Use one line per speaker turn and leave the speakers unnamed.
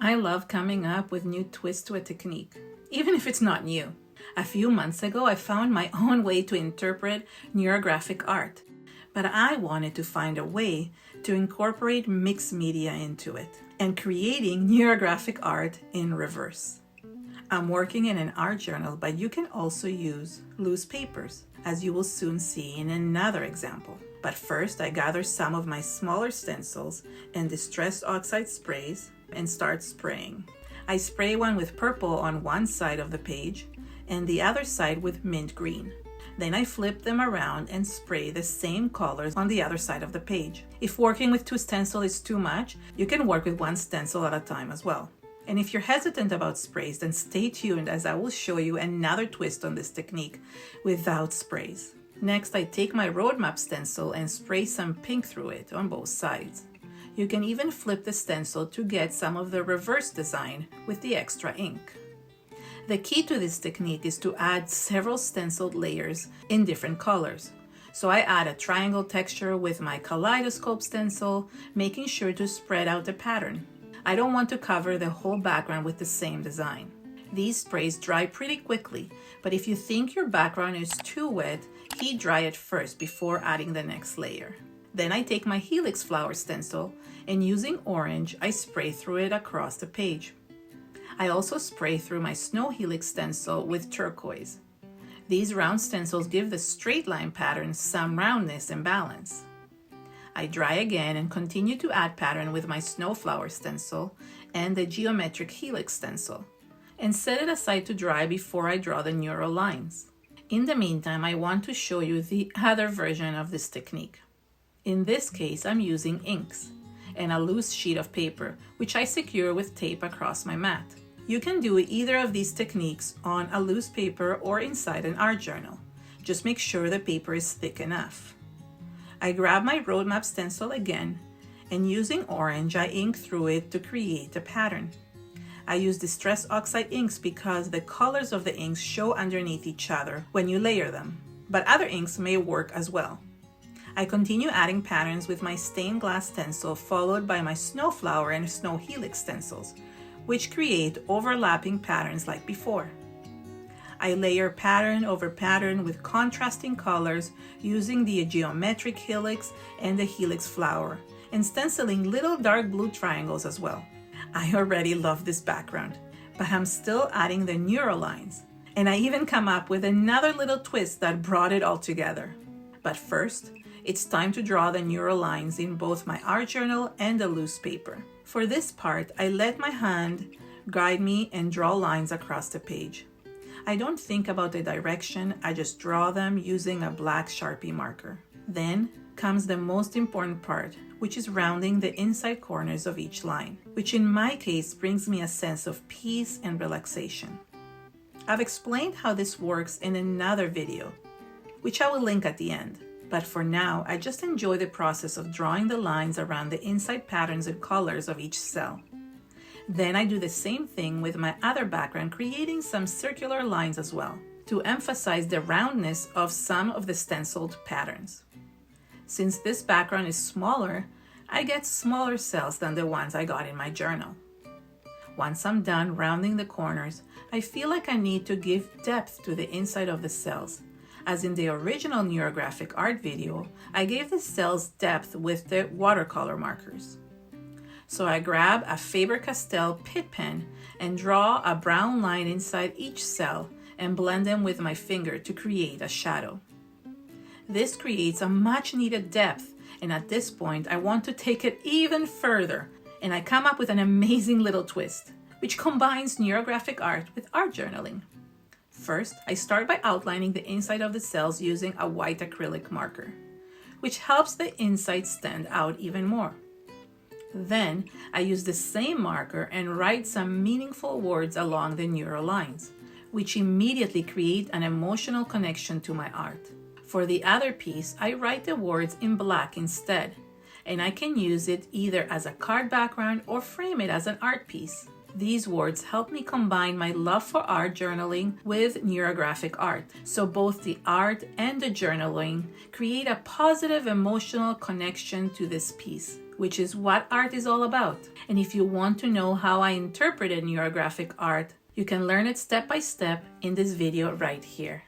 I love coming up with new twists to a technique, even if it's not new. A few months ago, I found my own way to interpret neurographic art, but I wanted to find a way to incorporate mixed media into it and creating neurographic art in reverse. I'm working in an art journal, but you can also use loose papers, as you will soon see in another example. But first, I gather some of my smaller stencils and distressed oxide sprays and start spraying. I spray one with purple on one side of the page and the other side with mint green. Then I flip them around and spray the same colors on the other side of the page. If working with two stencils is too much, you can work with one stencil at a time as well. And if you're hesitant about sprays, then stay tuned as I will show you another twist on this technique without sprays. Next, I take my roadmap stencil and spray some pink through it on both sides. You can even flip the stencil to get some of the reverse design with the extra ink. The key to this technique is to add several stenciled layers in different colors. So I add a triangle texture with my kaleidoscope stencil, making sure to spread out the pattern. I don't want to cover the whole background with the same design. These sprays dry pretty quickly, but if you think your background is too wet, heat dry it first before adding the next layer. Then I take my helix flower stencil and using orange, I spray through it across the page. I also spray through my snow helix stencil with turquoise. These round stencils give the straight line pattern some roundness and balance. I dry again and continue to add pattern with my snowflower stencil and the geometric helix stencil, and set it aside to dry before I draw the neuro lines. In the meantime, I want to show you the other version of this technique. In this case, I'm using inks and a loose sheet of paper, which I secure with tape across my mat. You can do either of these techniques on a loose paper or inside an art journal. Just make sure the paper is thick enough. I grab my roadmap stencil again, and using orange, I ink through it to create a pattern. I use distressed oxide inks because the colors of the inks show underneath each other when you layer them, but other inks may work as well. I continue adding patterns with my stained glass stencil followed by my snowflower and snow helix stencils, which create overlapping patterns like before. I layer pattern over pattern with contrasting colors using the geometric helix and the helix flower, and stenciling little dark blue triangles as well. I already love this background, but I'm still adding the neuro lines, and I even come up with another little twist that brought it all together. But first, it's time to draw the neuro lines in both my art journal and the loose paper. For this part, I let my hand guide me and draw lines across the page. I don't think about the direction, I just draw them using a black Sharpie marker. Then comes the most important part, which is rounding the inside corners of each line, which in my case brings me a sense of peace and relaxation. I've explained how this works in another video, which I will link at the end. But for now, I just enjoy the process of drawing the lines around the inside patterns and colors of each cell. Then I do the same thing with my other background, creating some circular lines as well, to emphasize the roundness of some of the stenciled patterns. Since this background is smaller, I get smaller cells than the ones I got in my journal. Once I'm done rounding the corners, I feel like I need to give depth to the inside of the cells. As in the original neurographic art video, I gave the cells depth with the watercolor markers. So I grab a Faber Castell PITT pen and draw a brown line inside each cell and blend them with my finger to create a shadow. This creates a much needed depth, and at this point I want to take it even further, and I come up with an amazing little twist, which combines neurographic art with art journaling. First, I start by outlining the inside of the cells using a white acrylic marker, which helps the inside stand out even more. Then, I use the same marker and write some meaningful words along the neuro lines, which immediately create an emotional connection to my art. For the other piece, I write the words in black instead, and I can use it either as a card background or frame it as an art piece. These words help me combine my love for art journaling with neurographic art, so both the art and the journaling create a positive emotional connection to this piece, which is what art is all about. And if you want to know how I interpreted neurographic art, you can learn it step by step in this video right here.